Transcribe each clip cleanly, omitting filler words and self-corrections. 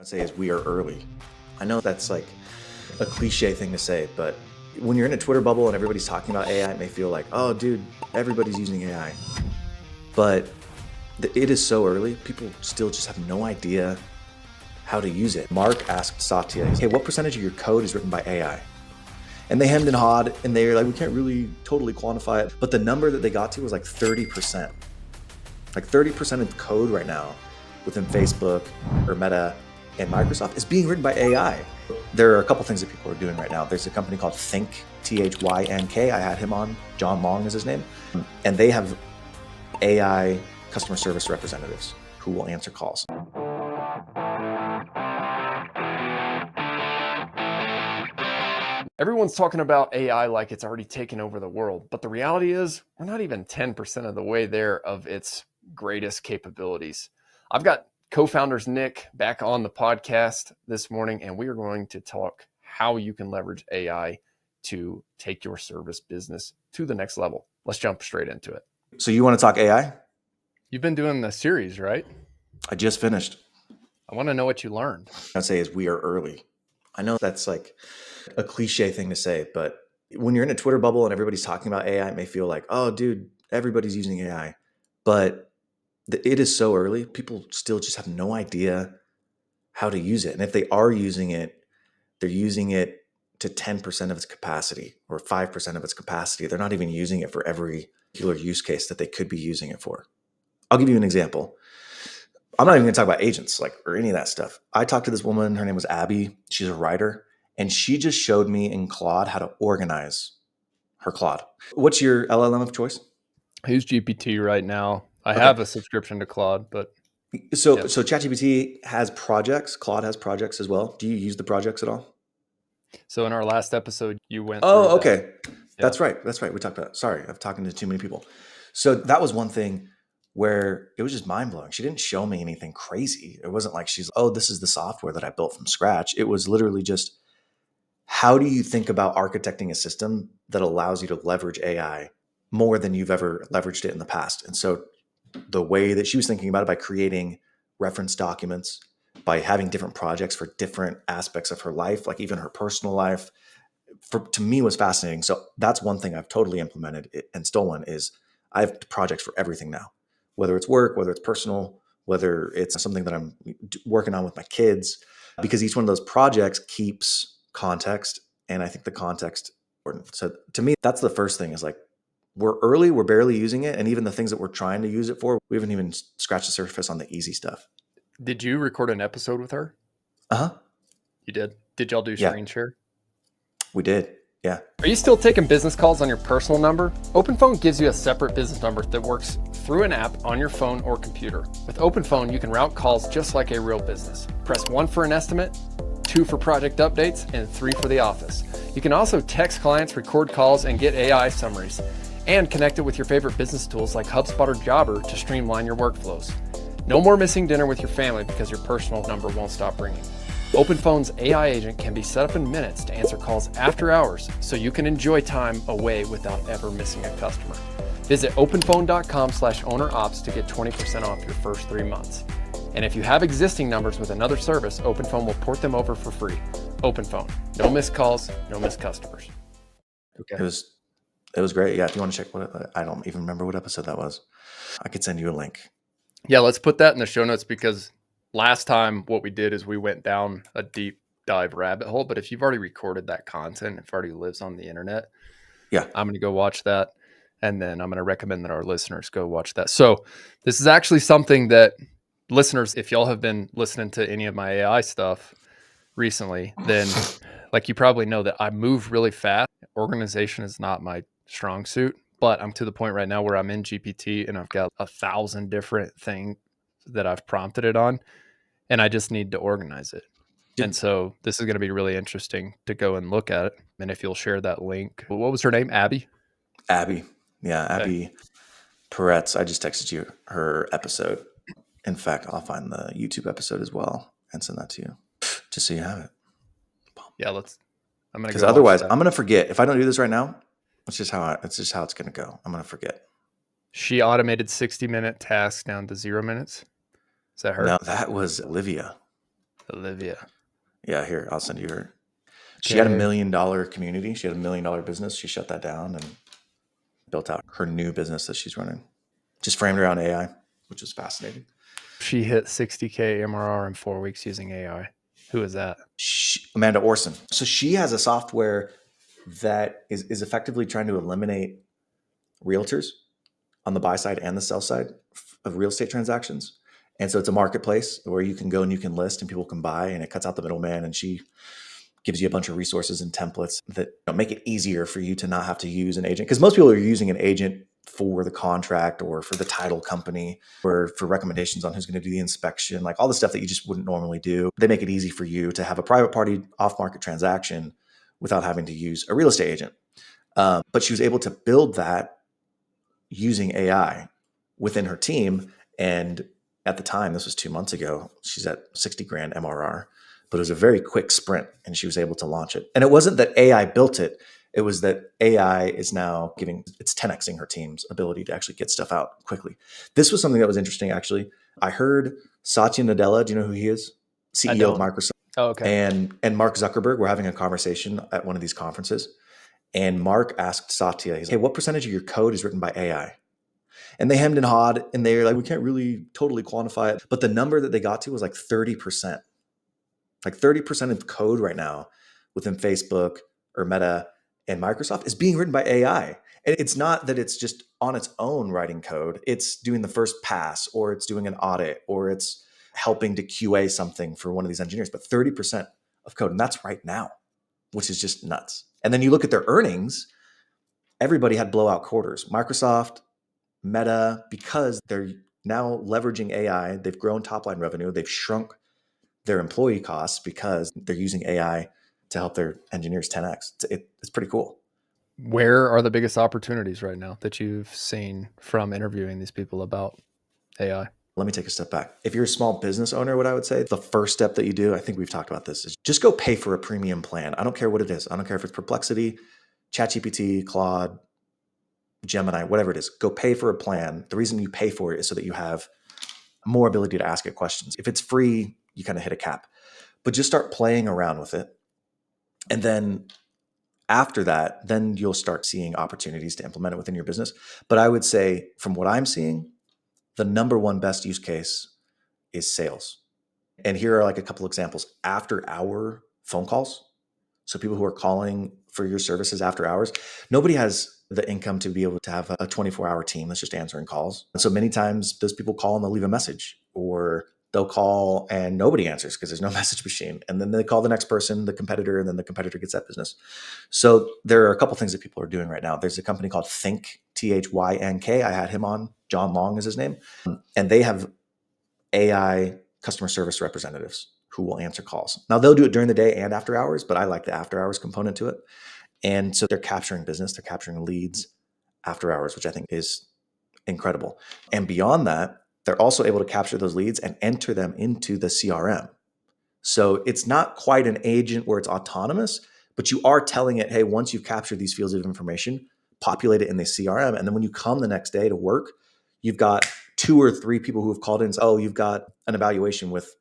I'd say is we are early. I know that's like a cliche thing to say, but when you're in a Twitter bubble and everybody's talking about AI, it may feel like, oh, dude, everybody's using AI. But it is so early. People still just have no idea how to use it. Mark asked Satya, hey, what percentage of your code is written by AI? And they hemmed and hawed, and they're like, we can't really totally quantify it. But the number that they got to was like 30%. Like 30% of code right now within Facebook or Meta and Microsoft is being written by AI. There are a couple things that people are doing right now. There's a company called Think, T-H-Y-N-K. I had him on, John Long is his name. And they have AI customer service representatives who will answer calls. Everyone's talking about AI like it's already taken over the world, but the reality is we're not even 10% of the way there of its greatest capabilities. I've got co-founders Nick back on the podcast this morning, and we are going to talk how you can leverage AI to take your service business to the next level. Let's jump straight into it. So you want to talk AI? You've been doing the series, right? I just finished. I want to know what you learned. I'd say is we are early. I know that's like a cliche thing to say, but when you're in a Twitter bubble and everybody's talking about AI, it may feel like, oh, dude, everybody's using AI. But it is so early. People still just have no idea how to use it. And if they are using it, they're using it to 10% of its capacity or 5% of its capacity. They're not even using it for every particular use case that they could be using it for. I'll give you an example. I'm not even going to talk about agents or any of that stuff. I talked to this woman. Her name was Abby. She's a writer. And she just showed me in Claude how to organize her Claude. What's your LLM of choice? I use GPT right now. I have a subscription to Claude, but So ChatGPT has projects. Claude has projects as well. Do you use the projects at all? So in our last episode, you went through that. Okay. Yeah. That's right. We talked about it. Sorry, I'm talking to too many people. So that was one thing where it was just mind-blowing. She didn't show me anything crazy. It wasn't like she's, oh, this is the software that I built from scratch. It was literally just, how do you think about architecting a system that allows you to leverage AI more than you've ever leveraged it in the past? And so the way that she was thinking about it, by creating reference documents, by having different projects for different aspects of her life, like even her personal life, to me was fascinating. So that's one thing I've totally implemented and stolen is I have projects for everything now, whether it's work, whether it's personal, whether it's something that I'm working on with my kids, because each one of those projects keeps context. And I think the context, so to me, that's the first thing is like, we're early, we're barely using it. And even the things that we're trying to use it for, we haven't even scratched the surface on the easy stuff. Did you record an episode with her? Uh-huh. You did? Did y'all do screen share? We did. Yeah. Are you still taking business calls on your personal number? OpenPhone gives you a separate business number that works through an app on your phone or computer. With OpenPhone, you can route calls just like a real business. Press 1 for an estimate, 2 for project updates, and 3 for the office. You can also text clients, record calls, and get AI summaries. And connect it with your favorite business tools like HubSpot or Jobber to streamline your workflows. No more missing dinner with your family because your personal number won't stop ringing. OpenPhone's AI agent can be set up in minutes to answer calls after hours so you can enjoy time away without ever missing a customer. Visit openphone.com/ownerops to get 20% off your first 3 months. And if you have existing numbers with another service, OpenPhone will port them over for free. OpenPhone. No missed calls, no missed customers. Okay. It was great. Yeah, if you want to check I don't even remember what episode that was. I could send you a link. Yeah, let's put that in the show notes because last time what we did is we went down a deep dive rabbit hole. But if you've already recorded that content, if it already lives on the internet, yeah, I'm going to go watch that. And then I'm going to recommend that our listeners go watch that. So this is actually something that listeners, if y'all have been listening to any of my AI stuff recently, then like you probably know that I move really fast. Organization is not my strong suit, but I'm to the point right now where I'm in GPT and I've got 1,000 different things that I've prompted it on, and I just need to organize it. And so this is going to be really interesting to go and look at it. And if you'll share that link, what was her name? Abby? Abby. Yeah. Okay. Abby Peretz. I just texted you her episode. In fact, I'll find the YouTube episode as well and send that to you just so you have it. Yeah, I'm going to go. Because otherwise I'm going to forget. If I don't do this right now, it's just how it's going to go. I'm going to forget. She automated 60-minute tasks down to 0 minutes. Is that her? No, that was Olivia. Olivia. Yeah, here, I'll send you her. She had $1 Okay. million community. She had $1 million business. She shut that down and built out her new business that she's running. Just framed around AI, which was fascinating. She hit 60K MRR in 4 weeks using AI. Who is that? Amanda Orson. So she has a software that is effectively trying to eliminate realtors on the buy side and the sell side of real estate transactions. And so it's a marketplace where you can go and you can list and people can buy, and it cuts out the middleman. And she gives you a bunch of resources and templates that make it easier for you to not have to use an agent. Because most people are using an agent for the contract or for the title company or for recommendations on who's going to do the inspection, like all the stuff that you just wouldn't normally do. They make it easy for you to have a private party off-market transaction without having to use a real estate agent. But she was able to build that using AI within her team. And at the time, this was 2 months ago, she's at 60 grand MRR, but it was a very quick sprint and she was able to launch it. And it wasn't that AI built it. It was that AI is now it's 10xing her team's ability to actually get stuff out quickly. This was something that was interesting, actually. I heard Satya Nadella, do you know who he is? CEO of Microsoft. Oh, okay. And Mark Zuckerberg were having a conversation at one of these conferences. And Mark asked Satya, he's like, hey, what percentage of your code is written by AI? And they hemmed and hawed, and they're like, we can't really totally quantify it. But the number that they got to was like 30%. Like 30% of code right now within Facebook or Meta and Microsoft is being written by AI. And it's not that it's just on its own writing code. It's doing the first pass, or it's doing an audit, or it's helping to QA something for one of these engineers. But 30% of code, and that's right now, which is just nuts. And then you look at their earnings, everybody had blowout quarters. Microsoft, Meta, because they're now leveraging AI, they've grown top line revenue, they've shrunk their employee costs because they're using AI to help their engineers 10x. It's pretty cool. Where are the biggest opportunities right now that you've seen from interviewing these people about AI? Let me take a step back. If you're a small business owner, what I would say, the first step that you do, I think we've talked about this, is just go pay for a premium plan. I don't care what it is. I don't care if it's Perplexity, ChatGPT, Claude, Gemini, whatever it is. Go pay for a plan. The reason you pay for it is so that you have more ability to ask it questions. If it's free, you kind of hit a cap. But just start playing around with it. And then after that, then you'll start seeing opportunities to implement it within your business. But I would say, from what I'm seeing, the number one best use case is sales. And here are like a couple examples. After hour phone calls. So people who are calling for your services after hours, nobody has the income to be able to have a 24-hour team that's just answering calls. And so many times those people call and they'll leave a message, or they'll call and nobody answers because there's no message machine. And then they call the next person, the competitor, and then the competitor gets that business. So there are a couple things that people are doing right now. There's a company called Think, T-H-Y-N-K. I had him on. John Long is his name. And they have AI customer service representatives who will answer calls. Now they'll do it during the day and after hours, but I like the after hours component to it. And so they're capturing business, they're capturing leads after hours, which I think is incredible. And beyond that, they're also able to capture those leads and enter them into the CRM. So it's not quite an agent where it's autonomous, but you are telling it, hey, once you've captured these fields of information, populate it in the CRM. And then when you come the next day to work, you've got 2 or 3 people who have called in and said, oh, you've got an evaluation with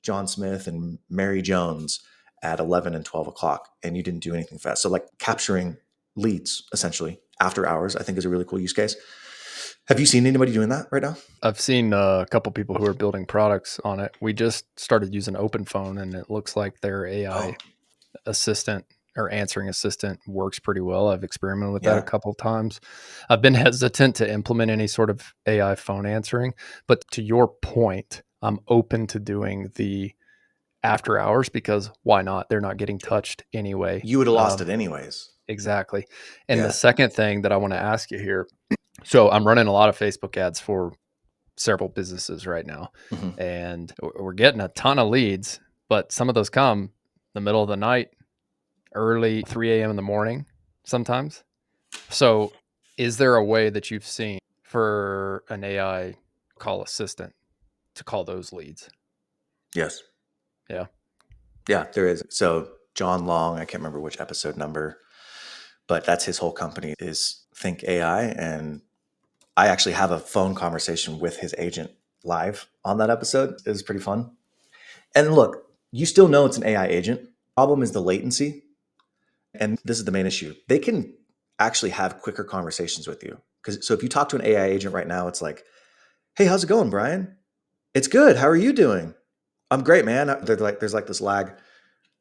John Smith and Mary Jones at 11 and 12 o'clock, and you didn't do anything fast. So like capturing leads essentially after hours, I think is a really cool use case. Have you seen anybody doing that right now? I've seen a couple people who are building products on it. We just started using OpenPhone, and it looks like their AI assistant or answering assistant works pretty well. I've experimented with that a couple of times. I've been hesitant to implement any sort of AI phone answering, but to your point, I'm open to doing the after hours because why not? They're not getting touched anyway. You would have lost it anyways. Exactly. And the second thing that I want to ask you here, so I'm running a lot of Facebook ads for several businesses right now, and we're getting a ton of leads, but some of those come the middle of the night, early 3 a.m. in the morning sometimes. So is there a way that you've seen for an AI call assistant to call those leads? Yes. Yeah. Yeah, there is. So John Long, I can't remember which episode number, but that's his whole company is Think AI. And I actually have a phone conversation with his agent live on that episode. It was pretty fun. And look, you still know it's an AI agent. Problem is the latency. And this is the main issue. They can actually have quicker conversations with you. So if you talk to an AI agent right now, it's like, hey, how's it going, Brian? It's good. How are you doing? I'm great, man. There's like this lag.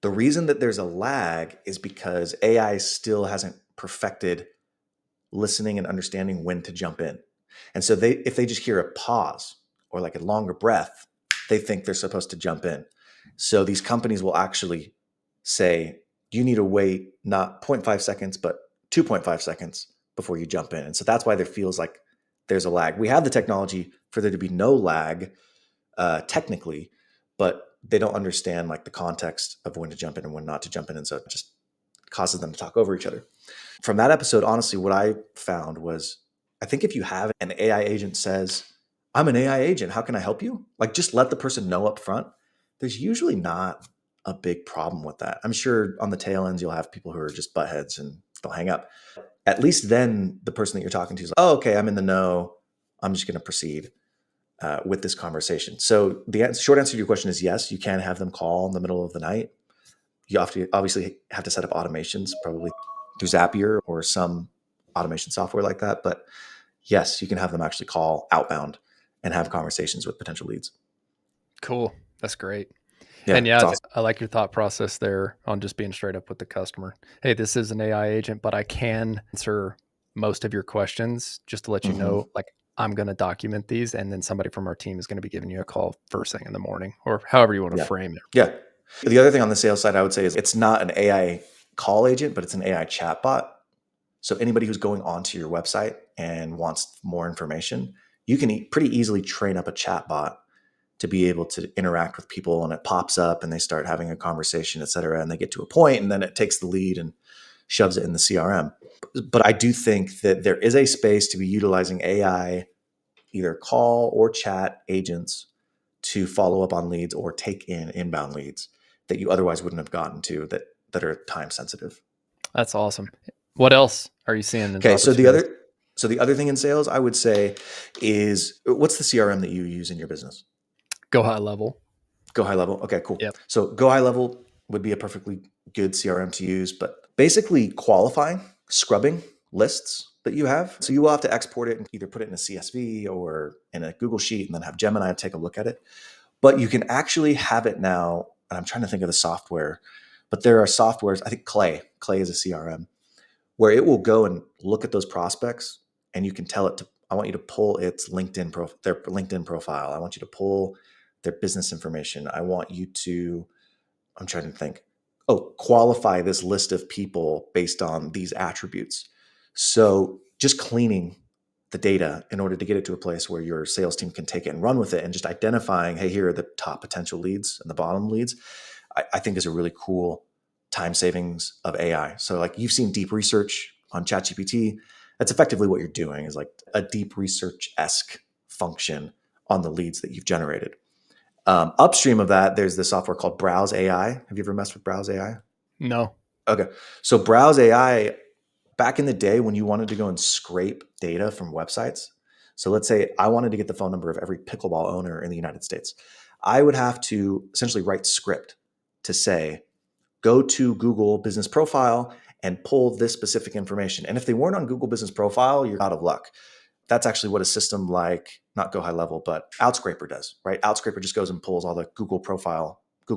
The reason that there's a lag is because AI still hasn't perfected listening and understanding when to jump in. And so if they just hear a pause or like a longer breath, they think they're supposed to jump in. So these companies will actually say, you need to wait not 0.5 seconds, but 2.5 seconds before you jump in. And so that's why there feels like there's a lag. We have the technology for there to be no lag technically, but they don't understand like the context of when to jump in and when not to jump in. And so it just causes them to talk over each other. From that episode, honestly, what I found was, I think if you have an AI agent says, I'm an AI agent, how can I help you? Like just let the person know up front. There's usually not a big problem with that. I'm sure on the tail ends, you'll have people who are just butt heads and they'll hang up. At least then the person that you're talking to is like, oh, okay, I'm in the know. I'm just going to proceed with this conversation. So the short answer to your question is yes, you can have them call in the middle of the night. You obviously have to set up automations, probably through Zapier or some automation software like that. But yes, you can have them actually call outbound and have conversations with potential leads. Cool. That's great. Yeah, And yeah, it's awesome. I like your thought process there on just being straight up with the customer. Hey, this is an AI agent, but I can answer most of your questions just to let you know, like I'm going to document these. And then somebody from our team is going to be giving you a call first thing in the morning or however you want to frame it. Yeah. The other thing on the sales side, I would say is it's not an AI call agent, but it's an AI chatbot. So anybody who's going onto your website and wants more information, you can pretty easily train up a chatbot to be able to interact with people, and it pops up and they start having a conversation, et cetera. And they get to a point and then it takes the lead and shoves it in the CRM. But I do think that there is a space to be utilizing AI, either call or chat agents to follow up on leads or take in inbound leads that you otherwise wouldn't have gotten to that are time sensitive. That's awesome. What else are you seeing? Okay, so the other thing in sales, I would say, is what's the CRM that you use in your business? Go high level. Go high level. Okay, cool. Yep. So go high level would be a perfectly good CRM to use, but basically qualifying, scrubbing lists that you have. So you will have to export it and either put it in a CSV or in a Google Sheet and then have Gemini take a look at it. But you can actually have it now, and I'm trying to think of the software, but there are softwares, I think Clay is a CRM, where it will go and look at those prospects and you can tell it to, I want you to pull its their LinkedIn profile. I want you to pull their business information. I want you to, I'm trying to think, qualify this list of people based on these attributes. So just cleaning the data in order to get it to a place where your sales team can take it and run with it, and just identifying, hey, here are the top potential leads and the bottom leads, I think is a really cool time savings of AI. So like you've seen deep research on ChatGPT. That's effectively what you're doing, is like a deep research-esque function on the leads that you've generated. Upstream of that, there's the software called Browse AI. Have you ever messed with Browse AI? No. Okay. So Browse AI, back in the day when you wanted to go and scrape data from websites. So let's say I wanted to get the phone number of every pickleball owner in the United States. I would have to essentially write script to say, go to Google Business Profile and pull this specific information. And if they weren't on Google Business Profile, you're out of luck. That's actually what a system like, not Go High Level, but Outscraper does, right? Outscraper just goes and pulls all the Google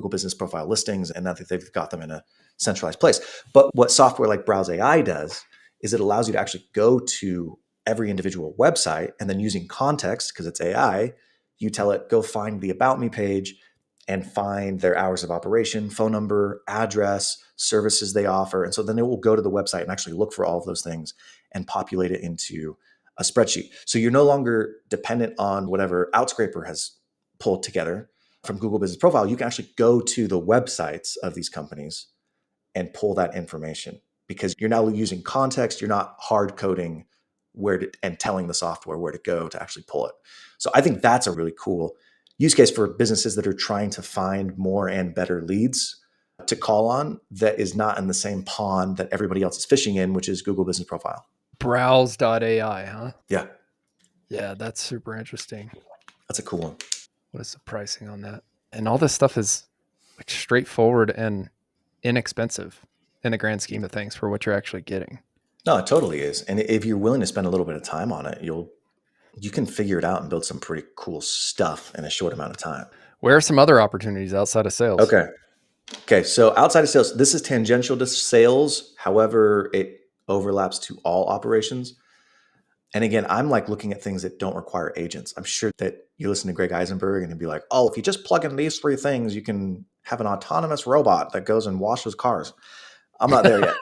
Business Profile listings, and now that they've got them in a centralized place. But what software like Browse AI does is it allows you to actually go to every individual website, and then using context, because it's AI, you tell it, go find the About Me page and find their hours of operation, phone number, address, services they offer. And so then it will go to the website and actually look for all of those things and populate it into a spreadsheet. So you're no longer dependent on whatever Outscraper has pulled together from Google Business Profile. You can actually go to the websites of these companies and pull that information, because you're now using context. You're not hard coding and telling the software where to go to actually pull it. So I think that's a really cool use case for businesses that are trying to find more and better leads to call on, that is not in the same pond that everybody else is fishing in, which is Google Business Profile. Browse.ai, huh? Yeah. Yeah, that's super interesting. That's a cool one. What is the pricing on that? And all this stuff is straightforward and inexpensive in the grand scheme of things for what you're actually getting. No, it totally is. And if you're willing to spend a little bit of time on it, you can figure it out and build some pretty cool stuff in a short amount of time. Where are some other opportunities outside of sales? Okay. So outside of sales, this is tangential to sales. However, it overlaps to all operations. And again, I'm like looking at things that don't require agents. I'm sure that you listen to Greg Eisenberg and he'd be like, oh, if you just plug in these 3 things, you can have an autonomous robot that goes and washes cars. I'm not there yet,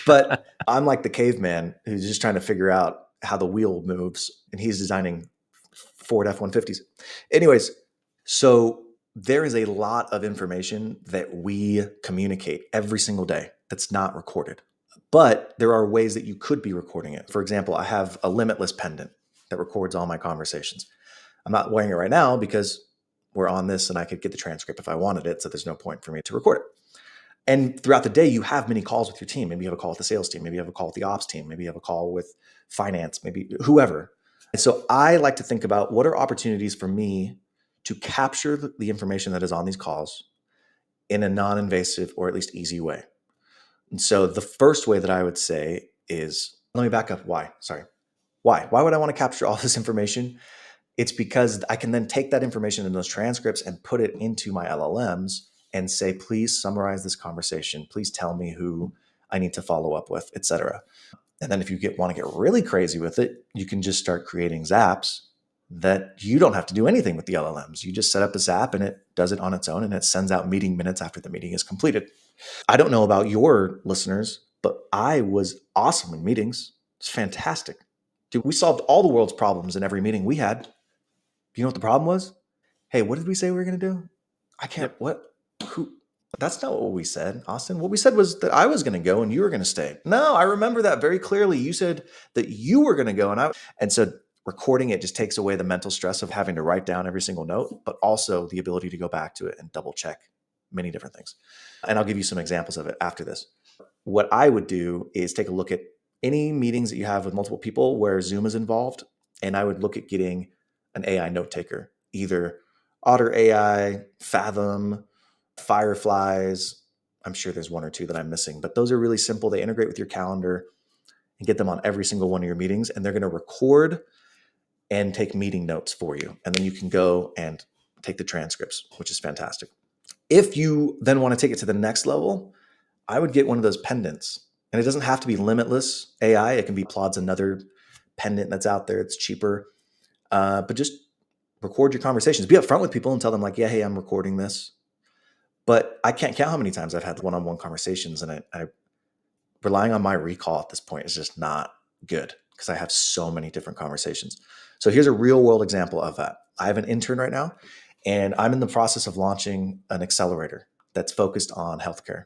but I'm like the caveman who's just trying to figure out how the wheel moves, and he's designing Ford F-150s. Anyways, so there is a lot of information that we communicate every single day that's not recorded, but there are ways that you could be recording it. For example, I have a limitless pendant that records all my conversations. I'm not wearing it right now because we're on this and I could get the transcript if I wanted it, so there's no point for me to record it. And throughout the day, you have many calls with your team. Maybe you have a call with the sales team. Maybe you have a call with the ops team. Maybe you have a call with finance, maybe whoever. And so I like to think about what are opportunities for me to capture the information that is on these calls in a non-invasive or at least easy way. And so the first way that I would say is, let me back up. Why? Why would I want to capture all this information? It's because I can then take that information in those transcripts and put it into my LLMs and say, please summarize this conversation. Please tell me who I need to follow up with, et cetera. And then if you want to get really crazy with it, you can just start creating zaps that you don't have to do anything with the LLMs. You just set up a zap and it does it on its own, and it sends out meeting minutes after the meeting is completed. I don't know about your listeners, but I was awesome in meetings. It's fantastic. Dude, we solved all the world's problems in every meeting we had. You know what the problem was? Hey, what did we say we were going to do? I can't, what? Who? That's not what we said, Austin. What we said was that I was going to go and you were going to stay. No, I remember that very clearly. You said that you were going to go and so recording it just takes away the mental stress of having to write down every single note, but also the ability to go back to it and double check many different things. And I'll give you some examples of it after this. What I would do is take a look at any meetings that you have with multiple people where Zoom is involved, and I would look at getting an AI note taker, either Otter AI, Fathom, Fireflies. I'm sure there's 1 or 2 that I'm missing, but those are really simple. They integrate with your calendar and get them on every single one of your meetings, and they're going to record and take meeting notes for you. And then you can go and take the transcripts, which is fantastic. If you then want to take it to the next level, I would get one of those pendants. And it doesn't have to be limitless AI. It can be Claude's another pendant that's out there. It's cheaper. But just record your conversations. Be upfront with people and tell them like, yeah, hey, I'm recording this. But I can't count how many times I've had one-on-one conversations, and I relying on my recall at this point is just not good because I have so many different conversations. So here's a real world example of that. I have an intern right now, and I'm in the process of launching an accelerator that's focused on healthcare.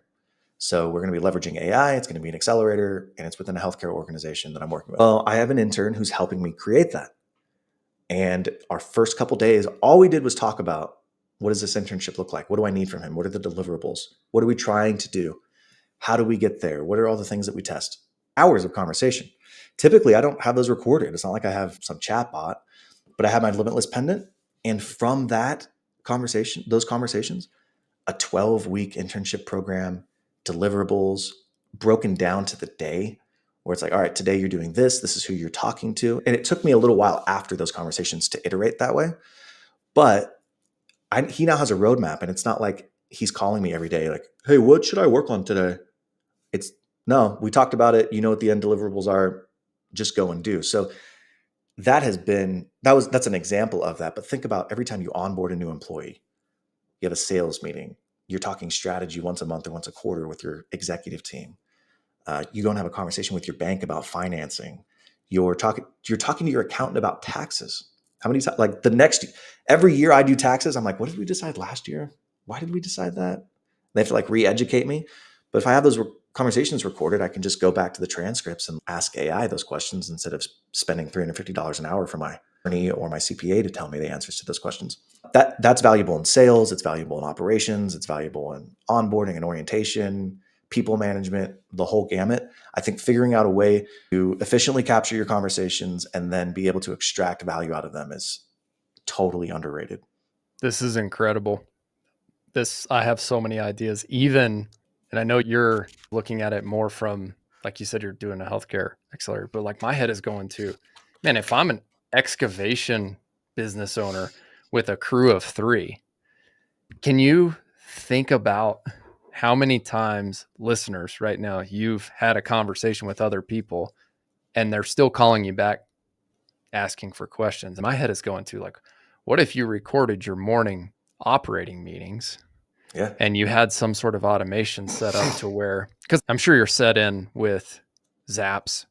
So we're going to be leveraging AI. It's going to be an accelerator, and it's within a healthcare organization that I'm working with. Well, I have an intern who's helping me create that. And our first couple days, all we did was talk about, what does this internship look like? What do I need from him? What are the deliverables? What are we trying to do? How do we get there? What are all the things that we test? Hours of conversation. Typically, I don't have those recorded. It's not like I have some chat bot, but I have my limitless pendant. And from that conversation, those conversations, a 12-week internship program, deliverables broken down to the day, where it's like, all right, today you're doing this. This is who you're talking to. And it took me a little while after those conversations to iterate that way. But he now has a roadmap, and it's not like he's calling me every day like, hey, what should I work on today? It's no, we talked about it. You know what the end deliverables are. Just go and do. So that's an example of that. But think about every time you onboard a new employee, you have a sales meeting, you're talking strategy once a month or once a quarter with your executive team. You don't have a conversation with your bank about financing. You're talking to your accountant about taxes. How many times, like every year I do taxes, I'm like, what did we decide last year? Why did we decide that? They have to like re-educate me. But if I have those conversations recorded, I can just go back to the transcripts and ask AI those questions instead of spending $350 an hour for my attorney or my CPA to tell me the answers to those questions. That's valuable in sales. It's valuable in operations. It's valuable in onboarding and orientation, people management, the whole gamut. I think figuring out a way to efficiently capture your conversations and then be able to extract value out of them is totally underrated. This is incredible. I have so many ideas, even, and I know you're looking at it more from, like you said, you're doing a healthcare accelerator, but like my head is going to, man, if I'm an excavation business owner with a crew of 3, can you think about how many times, listeners, right now, you've had a conversation with other people and they're still calling you back asking for questions? And my head is going to, like, what if you recorded your morning operating meetings Yeah. and you had some sort of automation set up to where, because I'm sure you're set in with Zaps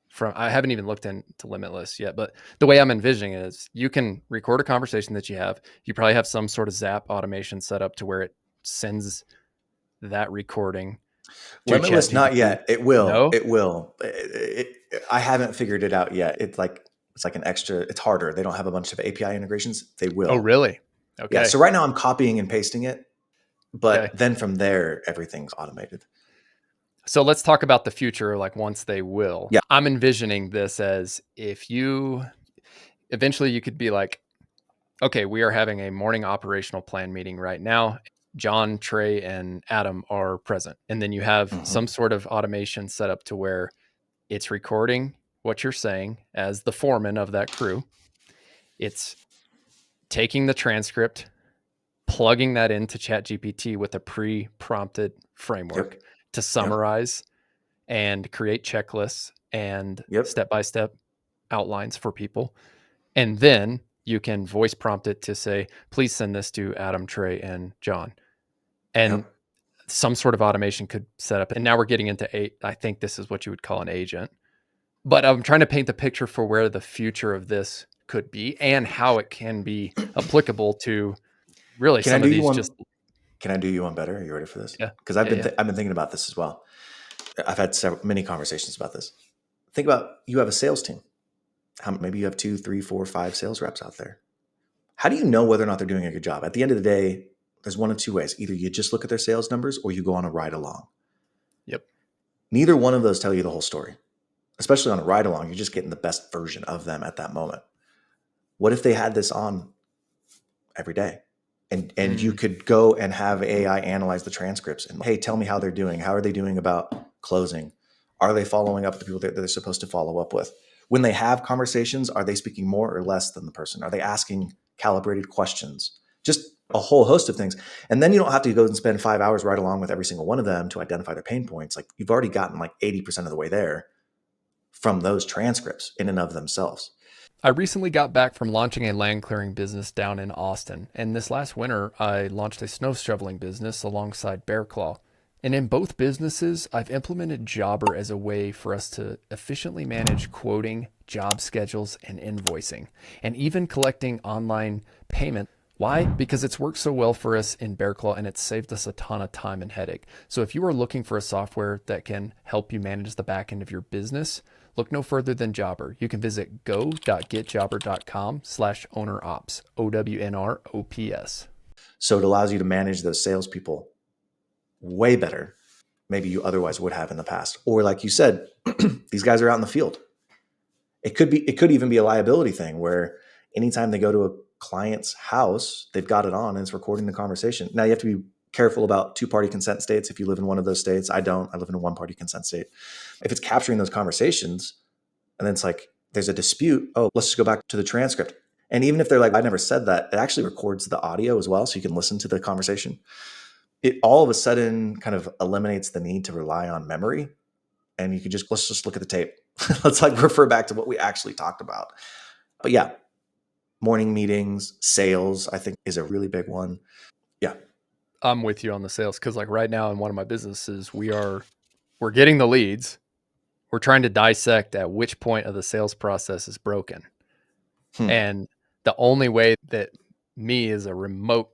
from, I haven't even looked into Limitless yet, but the way I'm envisioning it is you can record a conversation that you have. You probably have some sort of Zap automation set up to where it sends that recording to Limitless, not ChatGPT. yet. It will. No? It will. I haven't figured it out yet. It's like an extra. It's harder. They don't have a bunch of API integrations. They Oh, will. really? Yeah. Okay. So right now I'm copying and pasting it, but Okay. then from there everything's automated. So let's talk about the future, like once they will. Yeah. I'm envisioning this as if you eventually you could be like, okay, we are having a morning operational plan meeting right now. John, Trey, and Adam are present. And then you have Mm-hmm. some sort of automation set up to where it's recording what you're saying as the foreman of that crew. It's taking the transcript, plugging that into ChatGPT with a pre-prompted framework Yep. to Yep. summarize and create checklists and Yep. step-by-step outlines for people. And then you can voice prompt it to say, please send this to Adam, Trey, and John. And Yep. some sort of automation could set up. And now we're getting into I think this is what you would call an agent. But I'm trying to paint the picture for where the future of this could be and how it can be applicable to really Can I some of do you these one? just, Can I do you one better? Are you ready for this? yeah, Because yeah. I've been thinking about this as well. I've had many conversations about this. Think about, you have a sales team. Maybe you have 2, 3, 4, 5 sales reps out there. How do you know whether or not they're doing a good job? At the end of the day, there's one of two ways. Either you just look at their sales numbers or you go on a ride along. Yep. Neither one of those tell you the whole story. Especially on a ride along, you're just getting the best version of them at that moment. What if they had this on every day? And you Mm. could go and have AI analyze the transcripts and, hey, tell me how they're doing. How are they doing about closing? Are they following up with the people that they're supposed to follow up with? When they have conversations, are they speaking more or less than the person? Are they asking calibrated questions? Just a whole host of things. And then you don't have to go and spend 5 hours right along with every single one of them to identify their pain points. Like, you've already gotten like 80% of the way there from those transcripts in and of themselves. I recently got back from launching a land clearing business down in Austin. And this last winter, I launched a snow shoveling business alongside Bear Claw. And in both businesses, I've implemented Jobber as a way for us to efficiently manage quoting, job schedules, and invoicing, and even collecting online payment. Why? Because it's worked so well for us in Bear Claw and it's saved us a ton of time and headache. So if you are looking for a software that can help you manage the back end of your business, look no further than Jobber. You can visit go.getjobber.com/ownerops, OWNR OPS. So it allows you to manage those salespeople way better maybe you otherwise would have in the past. Or like you said, these guys are out in the field. It could even be a liability thing where anytime they go to a client's house, they've got it on and it's recording the conversation. Now you have to be careful about 2-party consent states. If you live in one of those states, I don't. I live in a 1-party consent state. If it's capturing those conversations and then it's like there's a dispute, oh, let's just go back to the transcript. And even if they're like, I never said that, it actually records the audio as well, so you can listen to the conversation. It all of a sudden kind of eliminates the need to rely on memory. And you can let's just look at the tape. Let's like refer back to what we actually talked about. But yeah, morning meetings, sales, I think is a really big one. Yeah. I'm with you on the sales because like right now in one of my businesses, we're getting the leads. We're trying to dissect at which point of the sales process is broken. And the only way that me as a remote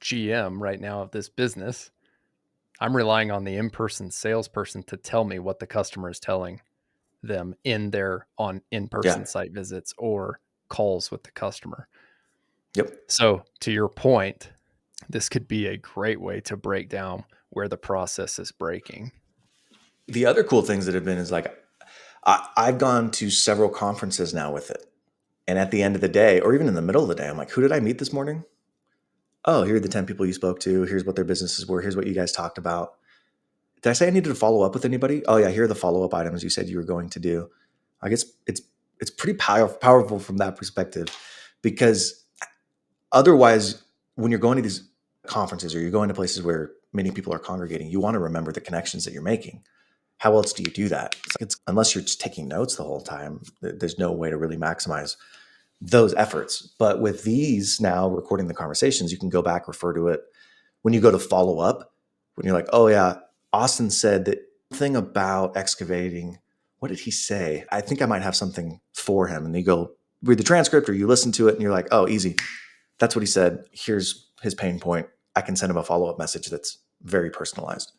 GM right now of this business, I'm relying on the in-person salesperson to tell me what the customer is telling them in their in-person site visits or calls with the customer. Yep. So to your point, this could be a great way to break down where the process is breaking. The other cool things that have been is like, I've gone to several conferences now with it. And at the end of the day, or even in the middle of the day, I'm like, who did I meet this morning? oh, here are the 10 people you spoke to. Here's what their businesses were. Here's what you guys talked about. Did I say I needed to follow up with anybody? Oh yeah, here are the follow-up items you said you were going to do. I guess it's pretty powerful from that perspective, because otherwise, when you're going to these conferences or you're going to places where many people are congregating, you want to remember the connections that you're making. How else do you do that? Unless you're just taking notes the whole time, there's no way to really maximize those efforts. But with these now recording the conversations, you can go back, refer to it. When you go to follow up, when you're like, oh yeah, Austin said that thing about excavating. What did he say? I think I might have something for him. And you go read the transcript or you listen to it and you're like, oh, easy. That's what he said. Here's his pain point. I can send him a follow-up message that's very personalized.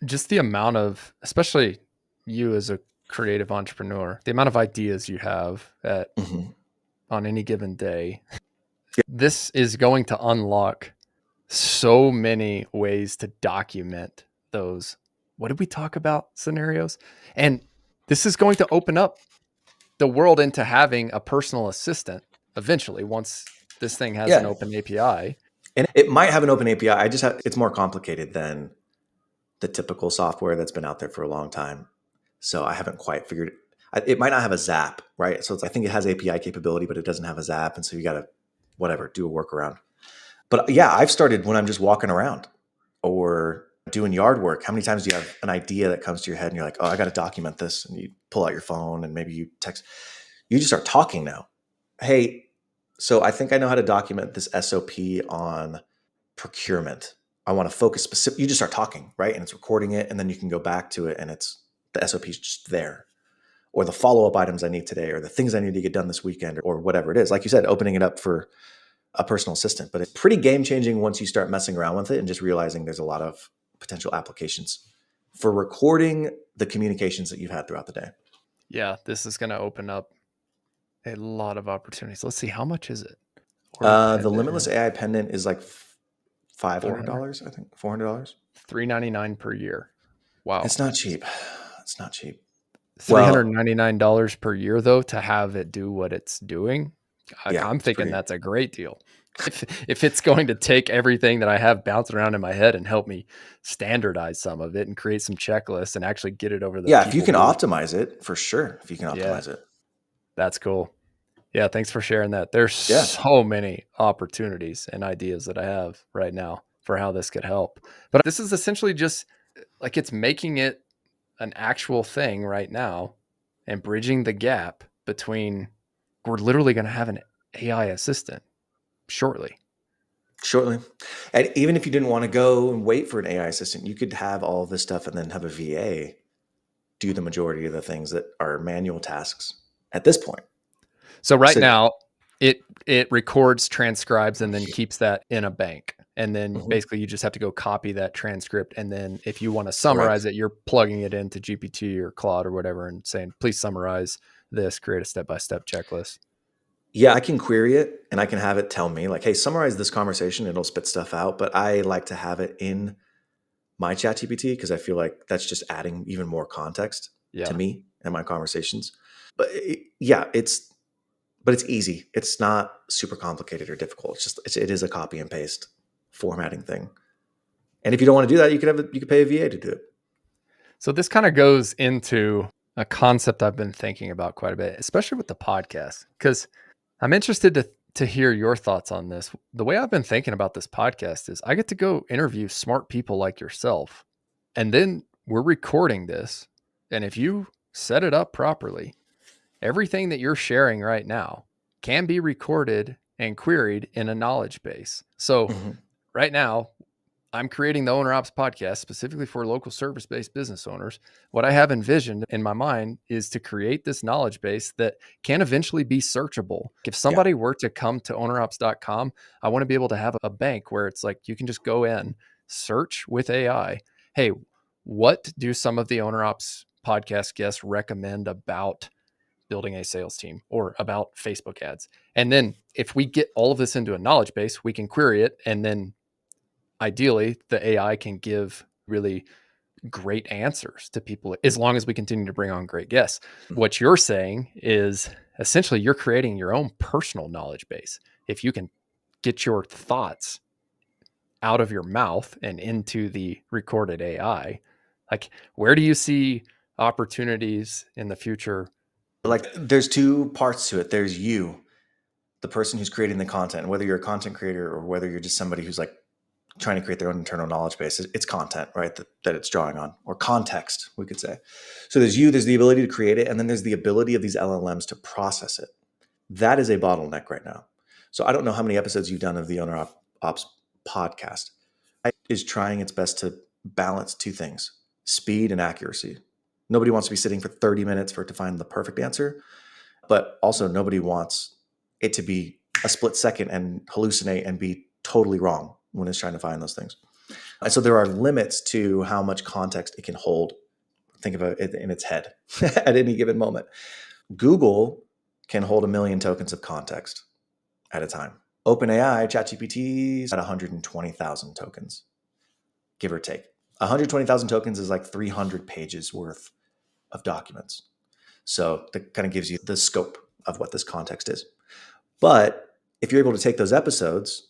Just the amount of, especially you as a creative entrepreneur, the amount of ideas you have on any given day, this is going to unlock so many ways to document those. What did we talk about? Scenarios. And this is going to open up the world into having a personal assistant eventually, once this thing has an open API. And it might have an open API. It's more complicated than the typical software that's been out there for a long time. So I haven't quite figured it might not have a Zap, right? So I think it has API capability, but it doesn't have a Zap. And so you got to, do a workaround. But yeah, I've started when I'm just walking around or doing yard work. How many times do you have an idea that comes to your head and you're like, oh, I got to document this. And you pull out your phone and maybe you text. You just start talking now. Hey, so I think I know how to document this SOP on procurement. I want to focus specific. You just start talking, right? And it's recording it. And then you can go back to it and the SOP is just there. Or the follow-up items I need today, or the things I need to get done this weekend, or whatever it is. Like you said, opening it up for a personal assistant. But it's pretty game-changing once you start messing around with it and just realizing there's a lot of potential applications for recording the communications that you've had throughout the day. Yeah, this is going to open up a lot of opportunities. Let's see, how much is it? The Limitless AI pendant is like $500, I think. $400. $399 per year. Wow. It's not cheap. It's not cheap. $399 per year, though, to have it do what it's doing. I'm thinking that's a great deal. If it's going to take everything that I have bouncing around in my head and help me standardize some of it and create some checklists and actually get it over the if you can optimize it, for sure. If you can optimize it. That's cool. Yeah, thanks for sharing that. There's so many opportunities and ideas that I have right now for how this could help. But this is essentially just like it's making it an actual thing right now and bridging the gap between, we're literally going to have an AI assistant shortly. And even if you didn't want to go and wait for an AI assistant, you could have all of this stuff and then have a VA do the majority of the things that are manual tasks at this point. So now it records, transcribes, and then keeps that in a bank. And then basically you just have to go copy that transcript. And then if you want to summarize it, you're plugging it into GPT or Claude or whatever and saying, please summarize this, create a step-by-step checklist. Yeah, I can query it and I can have it tell me like, hey, summarize this conversation. It'll spit stuff out. But I like to have it in my ChatGPT because I feel like that's just adding even more context to me and my conversations. But it's easy. It's not super complicated or difficult. It is a copy and paste formatting thing. And if you don't want to do that, you could pay a VA to do it. So this kind of goes into a concept I've been thinking about quite a bit, especially with the podcast, because I'm interested to hear your thoughts on this. The way I've been thinking about this podcast is I get to go interview smart people like yourself, and then we're recording this. And if you set it up properly, everything that you're sharing right now can be recorded and queried in a knowledge base. So right now, I'm creating the OWNR OPS podcast specifically for local service-based business owners. What I have envisioned in my mind is to create this knowledge base that can eventually be searchable. If somebody were to come to ownerops.com, I want to be able to have a bank where it's like you can just go in, search with AI. Hey, what do some of the OWNR OPS podcast guests recommend about building a sales team or about Facebook ads? And then if we get all of this into a knowledge base, we can query it, and then ideally the AI can give really great answers to people as long as we continue to bring on great guests. What you're saying is essentially you're creating your own personal knowledge base. If you can get your thoughts out of your mouth and into the recorded AI. Like, where do you see opportunities in the future? Like there's two parts to it. There's you, the person who's creating the content, whether you're a content creator or whether you're just somebody who's like trying to create their own internal knowledge base. It's content, right? That it's drawing on, or context, we could say. So there's you, there's the ability to create it, and then there's the ability of these LLMs to process it. That is a bottleneck right now. So I don't know how many episodes you've done of the OWNR OPS podcast. It is trying its best to balance two things: speed and accuracy. Nobody wants to be sitting for 30 minutes for it to find the perfect answer, but also nobody wants it to be a split second and hallucinate and be totally wrong when it's trying to find those things. And so there are limits to how much context it can hold. Think of it in its head at any given moment. Google can hold 1 million tokens of context at a time. OpenAI, ChatGPT is at 120,000 tokens, give or take. 120,000 tokens is like 300 pages worth of documents. So that kind of gives you the scope of what this context is. But if you're able to take those episodes,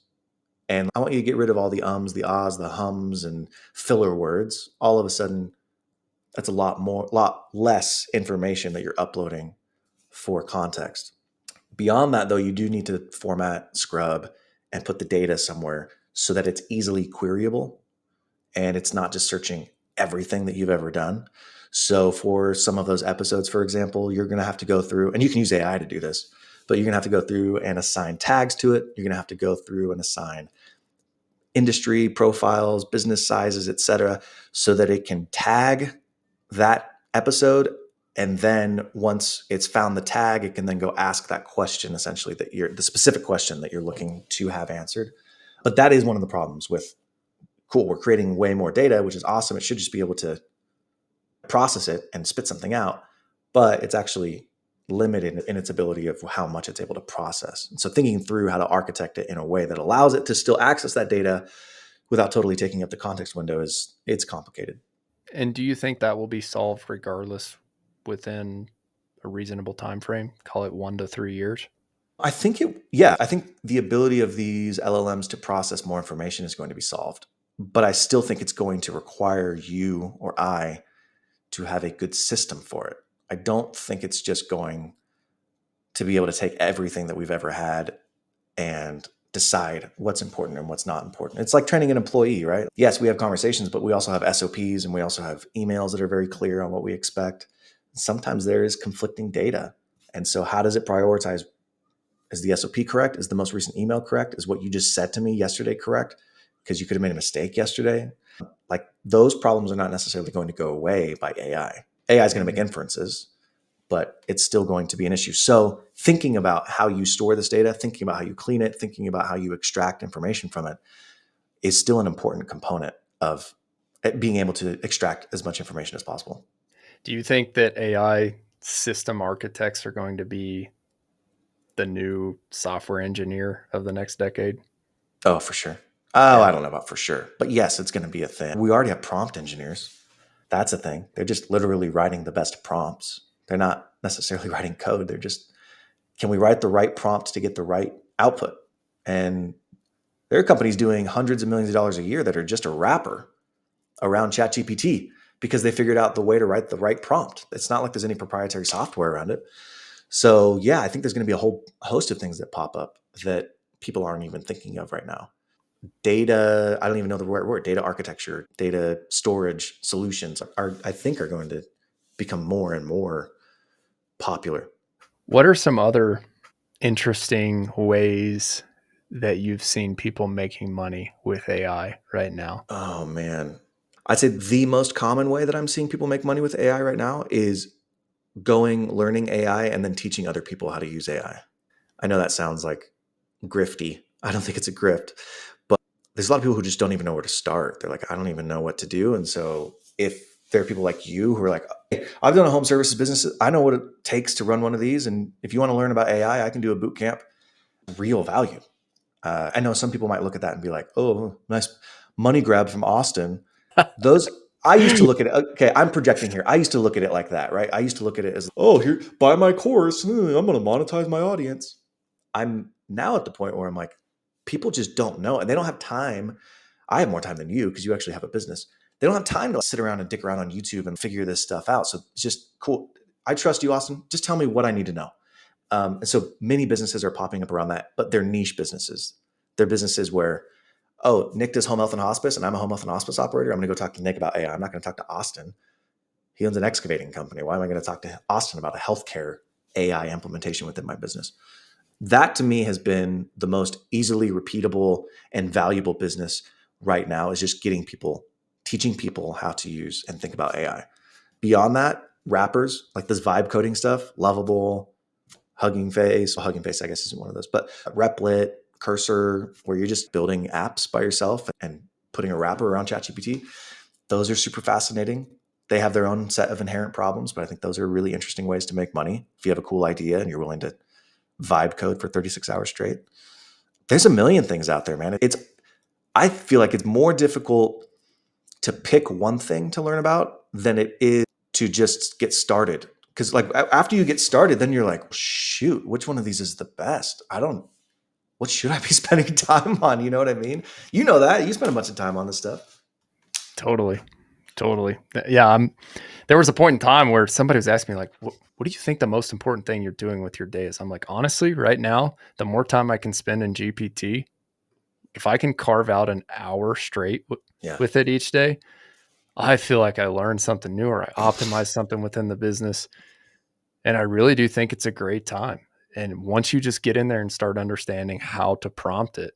and I want you to get rid of all the ums, the ahs, the hums, and filler words, all of a sudden, that's a lot less information that you're uploading for context. Beyond that, though, you do need to format, scrub, and put the data somewhere so that it's easily queryable and it's not just searching everything that you've ever done. So for some of those episodes, for example, you're going to have to go through, and you can use AI to do this, but you're going to have to go through and assign tags to it. You're going to have to go through and assign industry profiles, business sizes, et cetera, so that it can tag that episode. And then once it's found the tag, it can then go ask that question, essentially, the specific question that you're looking to have answered. But that is one of the problems with, cool, we're creating way more data, which is awesome. It should just be able to process it and spit something out, but it's actually limited in its ability of how much it's able to process. And so thinking through how to architect it in a way that allows it to still access that data without totally taking up the context window it's complicated. And do you think that will be solved regardless within a reasonable time frame? Call it 1 to 3 years? I think the ability of these LLMs to process more information is going to be solved, but I still think it's going to require you or I to have a good system for it. I don't think it's just going to be able to take everything that we've ever had and decide what's important and what's not important. It's like training an employee, right? Yes, we have conversations, but we also have SOPs and we also have emails that are very clear on what we expect. Sometimes there is conflicting data. And so how does it prioritize? Is the SOP correct? Is the most recent email correct? Is what you just said to me yesterday correct? Because you could have made a mistake yesterday. Like those problems are not necessarily going to go away by AI. AI is going to make inferences, but it's still going to be an issue. So thinking about how you store this data, thinking about how you clean it, thinking about how you extract information from it is still an important component of being able to extract as much information as possible. Do you think that AI system architects are going to be the new software engineer of the next decade? Oh, for sure. Oh, Yeah. I don't know about for sure. But yes, it's going to be a thing. We already have prompt engineers. That's a thing. They're just literally writing the best prompts. They're not necessarily writing code. They're just, can we write the right prompt to get the right output? And there are companies doing hundreds of millions of dollars a year that are just a wrapper around ChatGPT because they figured out the way to write the right prompt. It's not like there's any proprietary software around it. So yeah, I think there's going to be a whole host of things that pop up that people aren't even thinking of right now. Data, I don't even know the right word, data architecture, data storage solutions I think are going to become more and more popular. What are some other interesting ways that you've seen people making money with AI right now? Oh man. I'd say the most common way that I'm seeing people make money with AI right now is learning AI and then teaching other people how to use AI. I know that sounds like grifty. I don't think it's a grift, but there's a lot of people who just don't even know where to start. They're like, I don't even know what to do. And so if there are people like you who are like, hey, I've done a home services business. I know what it takes to run one of these. And if you want to learn about AI, I can do a boot camp. Real value. I know some people might look at that and be like, oh, nice money grab from Austin. Those, I used to look at it. Okay, I'm projecting here. I used to look at it like that, right? I used to look at it as, oh, here, buy my course. I'm going to monetize my audience. I'm now at the point where I'm like, people just don't know and they don't have time. I have more time than you because you actually have a business. They don't have time to sit around and dick around on YouTube and figure this stuff out. So it's just cool. I trust you, Austin. Just tell me what I need to know. And so many businesses are popping up around that, but they're niche businesses. They're businesses where, oh, Nick does home health and hospice, and I'm a home health and hospice operator. I'm going to go talk to Nick about AI. I'm not going to talk to Austin. He owns an excavating company. Why am I going to talk to Austin about a healthcare AI implementation within my business? That to me has been the most easily repeatable and valuable business right now, is just teaching people how to use and think about AI. Beyond that, rappers like this vibe coding stuff, Lovable, Hugging Face, I guess isn't one of those, but Replit, Cursor, where you're just building apps by yourself and putting a wrapper around ChatGPT. Those are super fascinating. They have their own set of inherent problems, but I think those are really interesting ways to make money. If you have a cool idea and you're willing to vibe code for 36 hours straight, there's a million things out there, man. I feel like it's more difficult to pick one thing to learn about than it is to just get started. Because like after you get started, then you're like, shoot, which one of these is the best? What should I be spending time on? You know what I mean? You know that. You spend a bunch of time on this stuff. Totally. Yeah. There was a point in time where somebody was asking me like, what do you think the most important thing you're doing with your day is? I'm like, honestly, right now, the more time I can spend in GPT, if I can carve out an hour straight with it each day, I feel like I learned something new, or I optimized something within the business. And I really do think it's a great time. And once you just get in there and start understanding how to prompt it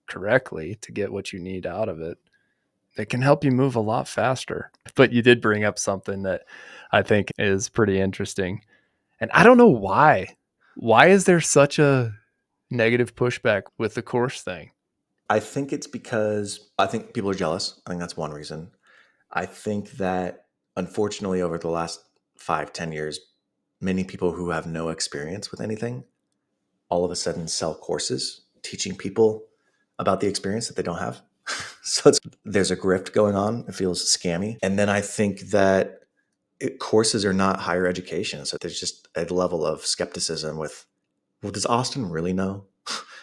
correctly to get what you need out of it, it can help you move a lot faster. But you did bring up something that I think is pretty interesting. And I don't know why. Why is there such a negative pushback with the course thing? I think it's because I think people are jealous. I think that's one reason. I think that unfortunately over the last 5-10 years, many people who have no experience with anything all of a sudden sell courses teaching people about the experience that they don't have. So there's a grift going on. It feels scammy. And then I think that courses are not higher education. So there's just a level of skepticism with, well, does Austin really know?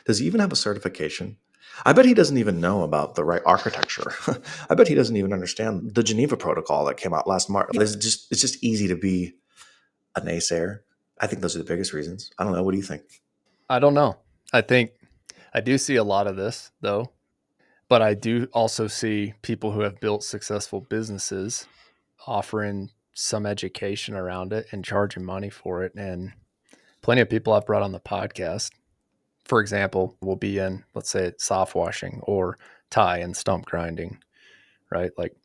Does he even have a certification? I bet he doesn't even know about the right architecture. I bet he doesn't even understand the Geneva Protocol that came out last March. It's just easy to be a naysayer. I think those are the biggest reasons. I don't know. What do you think? I don't know. I think I do see a lot of this though, but I do also see people who have built successful businesses offering some education around it and charging money for it. And plenty of people I've brought on the podcast, for example, will be in, let's say, soft washing or tie and stump grinding, right? Like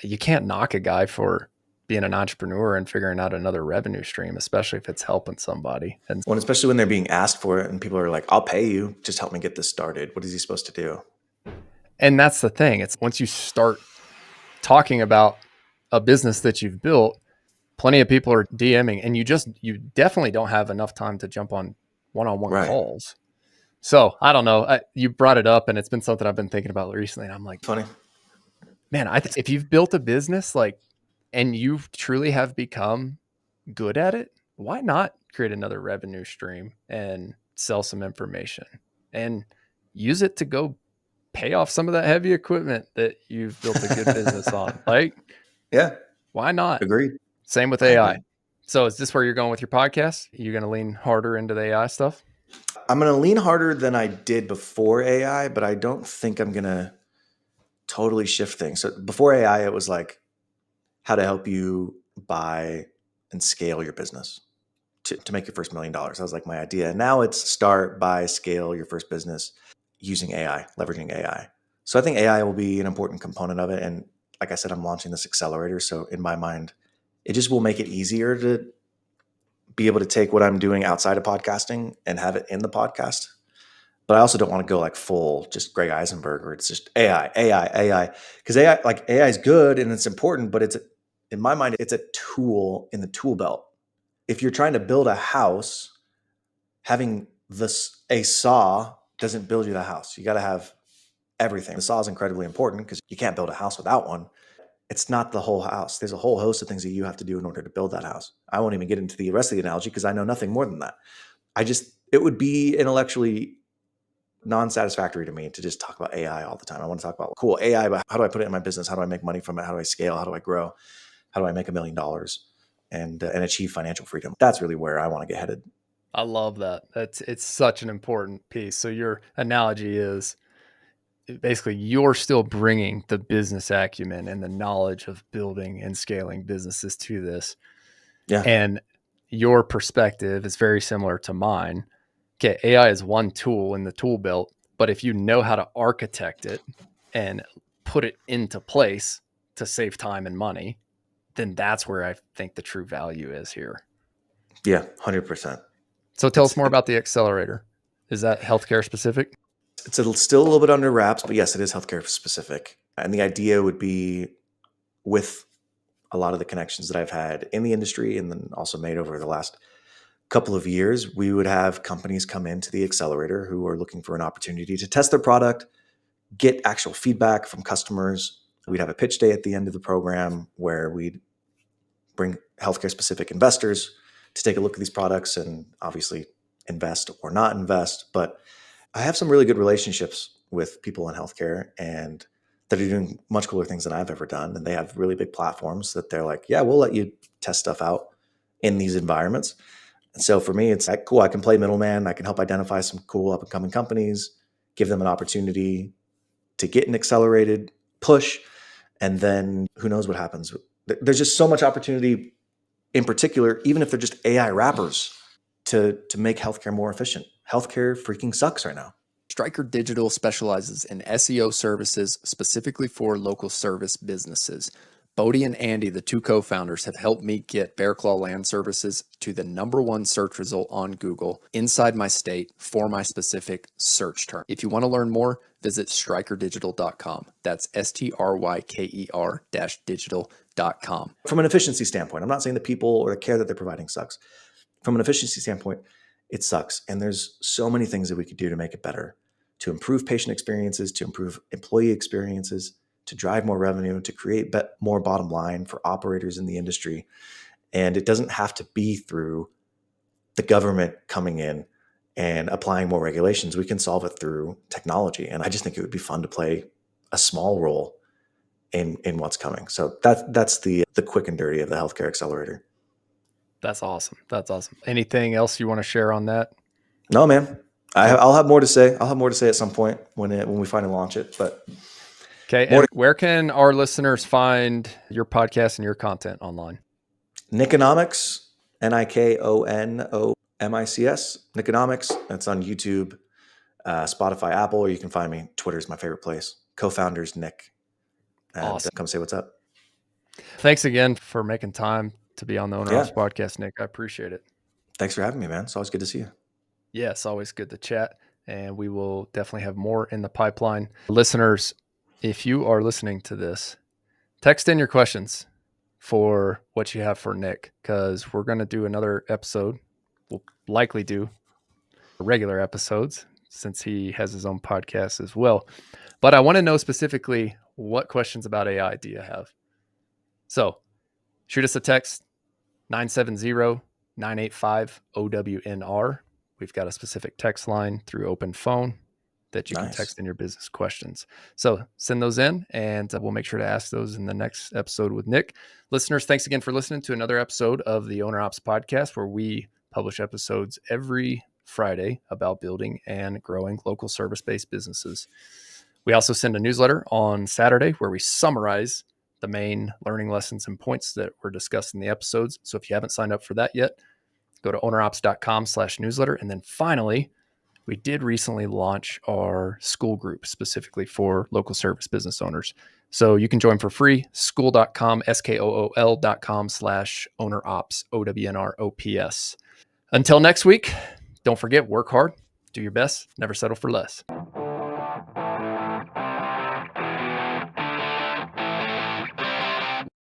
you can't knock a guy for being an entrepreneur and figuring out another revenue stream, especially if it's helping somebody. And especially when they're being asked for it and people are like, I'll pay you, just help me get this started. What is he supposed to do? And that's the thing. It's once you start talking about a business that you've built, plenty of people are DMing, and you definitely don't have enough time to jump on one-on-one calls. So I don't know. You brought it up, and it's been something I've been thinking about recently. And I'm like, funny, man, if you've built a business and you truly have become good at it, why not create another revenue stream and sell some information and use it to go pay off some of that heavy equipment that you've built a good business on? Like, yeah, why not? Agreed. Same with AI. So is this where you're going with your podcast? You're going to lean harder into the AI stuff? I'm going to lean harder than I did before AI, but I don't think I'm going to totally shift things. So before AI, it was like how to help you buy and scale your business to make your first $1 million. That was like my idea. Now it's start, buy, scale your first business using AI, leveraging AI. So I think AI will be an important component of it. And like I said, I'm launching this accelerator. So in my mind, it just will make it easier to be able to take what I'm doing outside of podcasting and have it in the podcast. But I also don't want to go like full just Greg Eisenberg, where it's just AI. Because AI is good and it's important, but in my mind, it's a tool in the tool belt. If you're trying to build a house, having a saw doesn't build you the house. You got to have everything. The saw is incredibly important because you can't build a house without one. It's not the whole house. There's a whole host of things that you have to do in order to build that house. I won't even get into the rest of the analogy because I know nothing more than that. It would be intellectually non-satisfactory to me to just talk about AI all the time. I want to talk about cool AI, but how do I put it in my business? How do I make money from it? How do I scale? How do I grow? How do I make $1 million and achieve financial freedom? That's really where I want to get headed. I love that. It's such an important piece. So your analogy is basically you're still bringing the business acumen and the knowledge of building and scaling businesses to this. Yeah. And your perspective is very similar to mine. Okay, AI is one tool in the tool belt, but if you know how to architect it and put it into place to save time and money, then that's where I think the true value is here. Yeah, 100%. So tell us more about the accelerator. Is that healthcare specific? It's still a little bit under wraps, but yes, it is healthcare specific. And the idea would be, with a lot of the connections that I've had in the industry and then also made over the last couple of years, we would have companies come into the accelerator who are looking for an opportunity to test their product, get actual feedback from customers. We'd have a pitch day at the end of the program where we'd bring healthcare specific investors to take a look at these products and obviously invest or not invest. But I have some really good relationships with people in healthcare and that are doing much cooler things than I've ever done. And they have really big platforms that they're like, yeah, we'll let you test stuff out in these environments. And so for me, it's like, cool, I can play middleman. I can help identify some cool up and coming companies, give them an opportunity to get an accelerated push. And then who knows what happens. There's just so much opportunity, in particular, even if they're just AI wrappers, to make healthcare more efficient. Healthcare freaking sucks right now. Striker Digital specializes in SEO services specifically for local service businesses. Bodie and Andy, the two co-founders, have helped me get Bear Claw Land Services to the #1 search result on Google inside my state for my specific search term. If you want to learn more, visit strikerdigital.com. That's STRYKER-digital.com. From an efficiency standpoint, I'm not saying the people or the care that they're providing sucks. From an efficiency standpoint, it sucks. And there's so many things that we could do to make it better, to improve patient experiences, to improve employee experiences, to drive more revenue, to create more bottom line for operators in the industry. And it doesn't have to be through the government coming in and applying more regulations. We can solve it through technology. And I just think it would be fun to play a small role in what's coming. So that's the quick and dirty of the healthcare accelerator. That's awesome. That's awesome. Anything else you want to share on that? No, man. I'll have more to say. I'll have more to say at some point when we finally launch it. But okay. And where can our listeners find your podcast and your content online? Nikonomics, Nikonomics, Nikonomics. That's on YouTube, Spotify, Apple, or you can find me. Twitter is my favorite place. Co-founders Nick. And awesome. Come say what's up. Thanks again for making time to be on the OWNR OPS Podcast, Nick. I appreciate it. Thanks for having me, man. It's always good to see you. Yeah, it's always good to chat, and we will definitely have more in the pipeline. Listeners, if you are listening to this, text in your questions for what you have for Nick, because we're going to do another episode. We'll likely do regular episodes since he has his own podcast as well. But I want to know specifically, what questions about AI do you have? So shoot us a text, 970-985-OWNR. We've got a specific text line through Open Phone that you can text in your business questions. So send those in, and we'll make sure to ask those in the next episode with Nick. Listeners, thanks again for listening to another episode of the OWNR OPS Podcast, where we publish episodes every Friday about building and growing local service-based businesses. We also send a newsletter on Saturday where we summarize the main learning lessons and points that were discussed in the episodes. So if you haven't signed up for that yet, go to ownerops.com/newsletter. And then finally, we did recently launch our school group specifically for local service business owners. So you can join for free, school.com, SKOOL.com/OWNROPS, OWNR OPS. Until next week, don't forget, work hard, do your best, never settle for less.